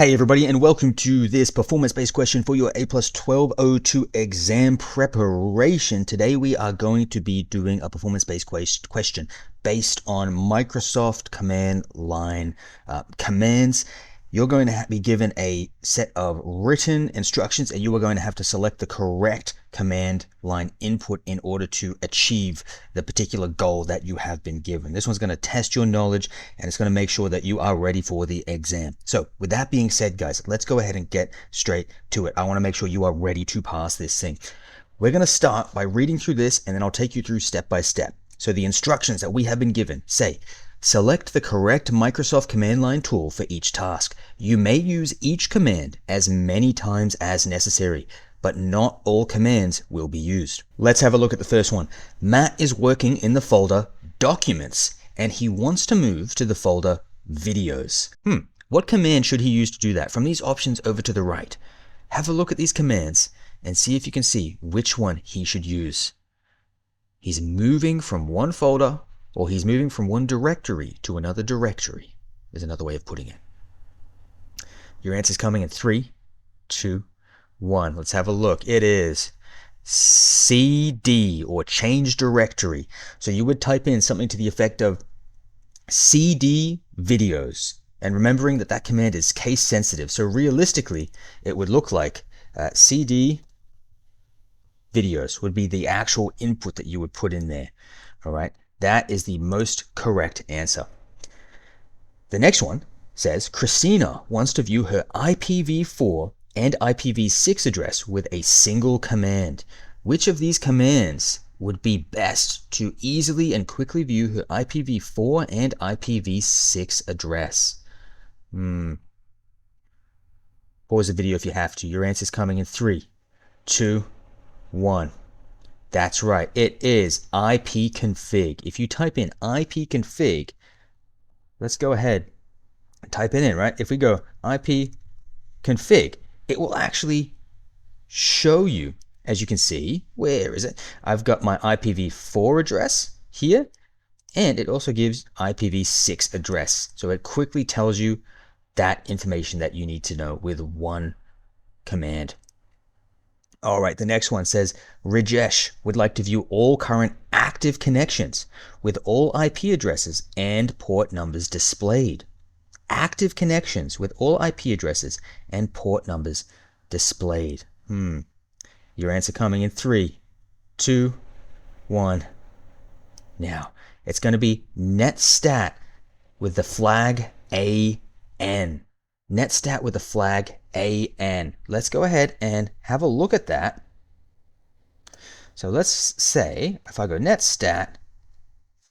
Hey everybody, and welcome to this performance-based question for your A+1202 exam preparation. Today we are going to be doing a performance-based question based on Microsoft command line commands. You're going to be given a set of written instructions, and you are going to have to select the correct command line input in order to achieve the particular goal that you have been given. This one's going to test your knowledge, and it's going to make sure that you are ready for the exam. So with that being said, guys, let's go ahead and get straight to it. I want to make sure you are ready to pass this thing. We're going to start by reading through this, and then I'll take you through step by step. So the instructions that we have been given say, select the correct Microsoft command line tool for each task. You may use each command as many times as necessary, but not all commands will be used. Let's have a look at the first one. Matt is working in the folder Documents, and he wants to move to the folder Videos. What command should he use to do that? From these options over to the right, have a look at these commands and see if you can see which one he should use. He's moving from one folder, or he's moving from one directory to another directory, is another way of putting it. Your answer's coming in 3, 2, 1. Let's have a look. It is CD, or change directory. So you would type in something to the effect of CD videos, and remembering that that command is case sensitive. So realistically, it would look like CD videos would be the actual input that you would put in there. All right. That is the most correct answer. The next one says, Christina wants to view her IPv4 and IPv6 address with a single command. Which of these commands would be best to easily and quickly view her IPv4 and IPv6 address? Pause the video if you have to. Your answer is coming in 3, 2, 1. That's right, it is ipconfig. If you type in ipconfig, let's go ahead and type it in, right? If we go ipconfig, it will actually show you, as you can see, where is it? I've got my IPv4 address here, and it also gives IPv6 address. So it quickly tells you that information that you need to know with one command. All right, the next one says, Rajesh would like to view all current active connections with all IP addresses and port numbers displayed. Active connections with all IP addresses and port numbers displayed. Your answer coming in 3, 2, 1. Now, it's going to be netstat with the flag AN. Netstat with the flag AN. Let's go ahead and have a look at that. So let's say if I go netstat,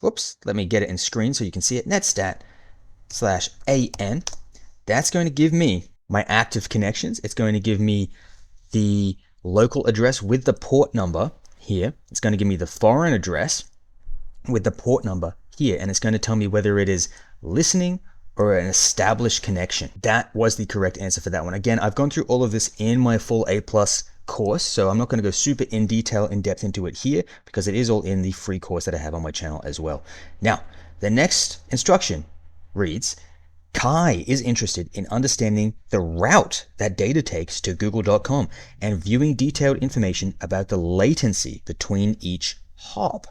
let me get it in screen so you can see it, netstat/AN, that's going to give me my active connections. It's going to give me the local address with the port number here. It's going to give me the foreign address with the port number here, and it's going to tell me whether it is listening or an established connection. That was the correct answer for that one. Again, I've gone through all of this in my full A+ course, so I'm not going to go super in depth into it here because it is all in the free course that I have on my channel as well. Now, the next instruction reads, Kai is interested in understanding the route that data takes to google.com and viewing detailed information about the latency between each hop.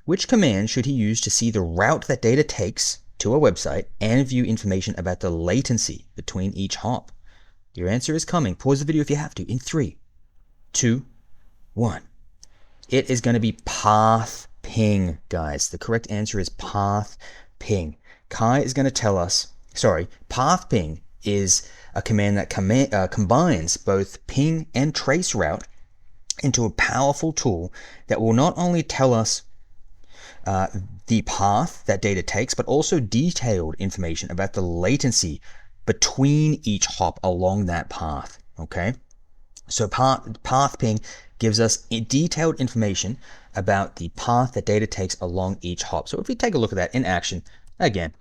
Which command should he use to see the route that data takes to a website and view information about the latency between each hop? Your answer is coming. Pause the video if you have to in 3, 2, 1. It is going to be path ping, guys. The correct answer is path ping. Kai is going to tell us, path ping is a command that combines both ping and trace route into a powerful tool that will not only tell us the path that data takes, but also detailed information about the latency between each hop along that path. Okay, so path ping gives us detailed information about the path that data takes along each hop. So if we take a look at that in action, again,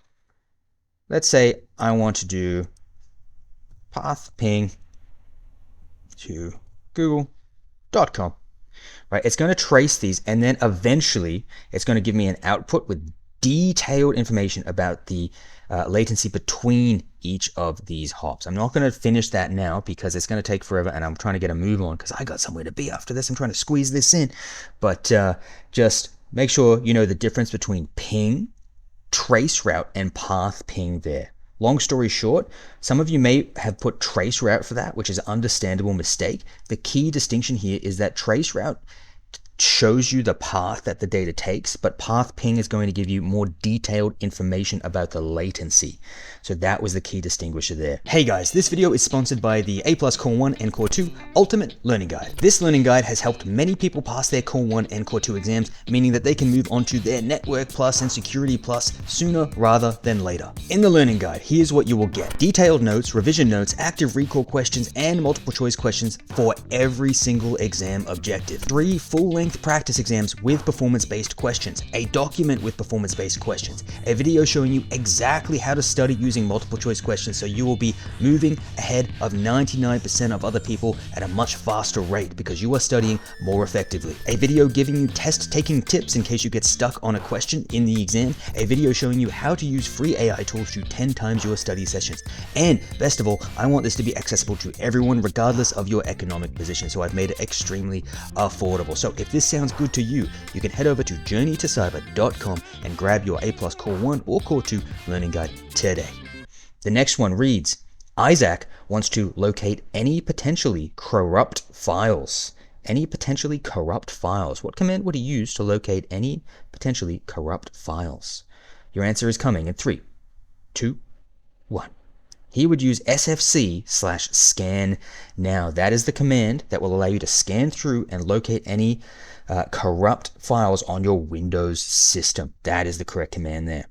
let's say I want to do path ping to google.com. Right, it's going to trace these, and then eventually it's going to give me an output with detailed information about the latency between each of these hops. I'm not going to finish that now because it's going to take forever, and I'm trying to get a move on because I got somewhere to be after this. I'm trying to squeeze this in, but just make sure you know the difference between ping, trace route, and path ping there. Long story short, some of you may have put trace route for that, which is an understandable mistake. The key distinction here is that trace route shows you the path that the data takes, but path ping is going to give you more detailed information about the latency. So that was the key distinguisher there. Hey guys, this video is sponsored by the A+ Core 1 and Core 2 Ultimate Learning Guide. This learning guide has helped many people pass their Core 1 and Core 2 exams, meaning that they can move on to their Network Plus and Security Plus sooner rather than later. In the learning guide, here's what you will get: detailed notes, revision notes, active recall questions, and multiple choice questions for every single exam objective. 3 full-length practice exams with performance-based questions, a document with performance-based questions, a video showing you exactly how to study using multiple choice questions so you will be moving ahead of 99% of other people at a much faster rate because you are studying more effectively, a video giving you test-taking tips in case you get stuck on a question in the exam, a video showing you how to use free AI tools to 10 times your study sessions, and best of all, I want this to be accessible to everyone regardless of your economic position, so I've made it extremely affordable. So if this sounds good to you, you can head over to journeytocyber.com and grab your A+ Core 1 or Core 2 learning guide today. The next one reads, Isaac wants to locate any potentially corrupt files. Any potentially corrupt files. What command would he use to locate any potentially corrupt files? Your answer is coming in 3, 2, 1. He would use sfc/scan now. That is the command that will allow you to scan through and locate any corrupt files on your Windows system. That is the correct command there.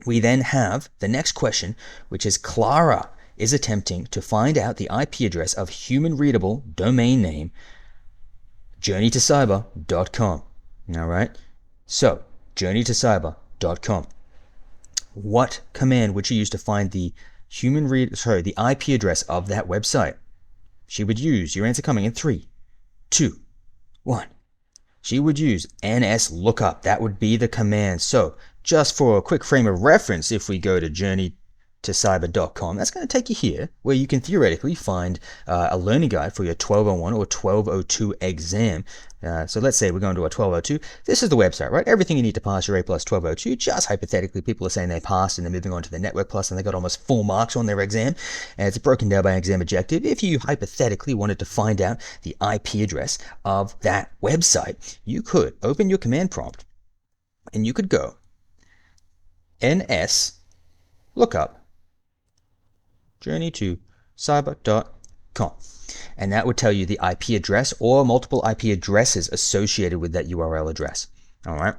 We then have the next question, which is Clara is attempting to find out the IP address of human-readable domain name journeytocyber.com. All right, so journeytocyber.com. What command would she use to find the the IP address of that website? She would use, your answer coming in 3, 2, 1. She would use lookup. That would be the command. So just for a quick frame of reference, if we go to journeytocyber.com, that's going to take you here where you can theoretically find a learning guide for your 1201 or 1202 exam. So let's say we're going to a 1202. This is the website, right? Everything you need to pass your A+ 1202. Just hypothetically, people are saying they passed and they're moving on to the Network Plus and they got almost 4 marks on their exam. And it's broken down by exam objective. If you hypothetically wanted to find out the IP address of that website, you could open your command prompt and you could go lookup journeytocyber.com. And that would tell you the IP address or multiple IP addresses associated with that URL address. All right.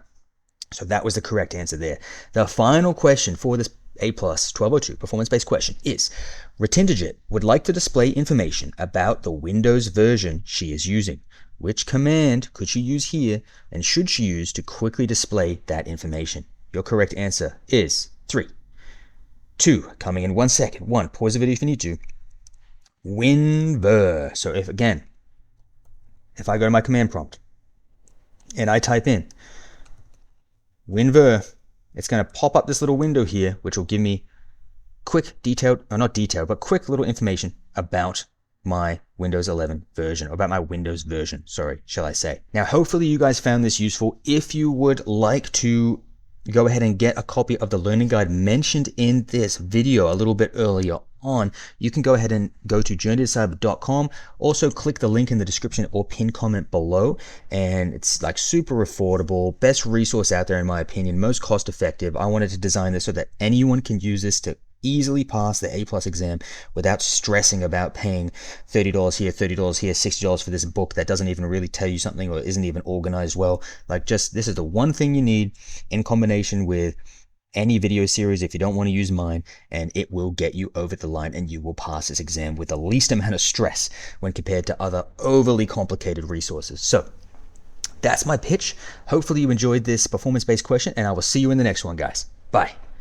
So that was the correct answer there. The final question for this A+ 1202 performance-based question is, Retindigit would like to display information about the Windows version she is using. Which command could she use here and should she use to quickly display that information? Your correct answer is 3, 2, coming in 1 second. 1, pause the video if you need to. WinVer. So if I go to my command prompt and I type in WinVer, it's going to pop up this little window here, which will give me quick quick little information about my Windows 11 version, about my Windows version, shall I say. Now, hopefully you guys found this useful. If you would like to go ahead and get a copy of the learning guide mentioned in this video a little bit earlier on, you can go ahead and go to journeytocyber.com. Also click the link in the description or pinned comment below, and it's like super affordable, best resource out there in my opinion, most cost effective. I wanted to design this so that anyone can use this to easily pass the A+ exam without stressing about paying $30 here, $30 here, $60 for this book that doesn't even really tell you something or isn't even organized well. Like, just this is the one thing you need in combination with any video series if you don't want to use mine, and it will get you over the line and you will pass this exam with the least amount of stress when compared to other overly complicated resources. So that's my pitch. Hopefully you enjoyed this performance-based question, and I will see you in the next one, guys. Bye.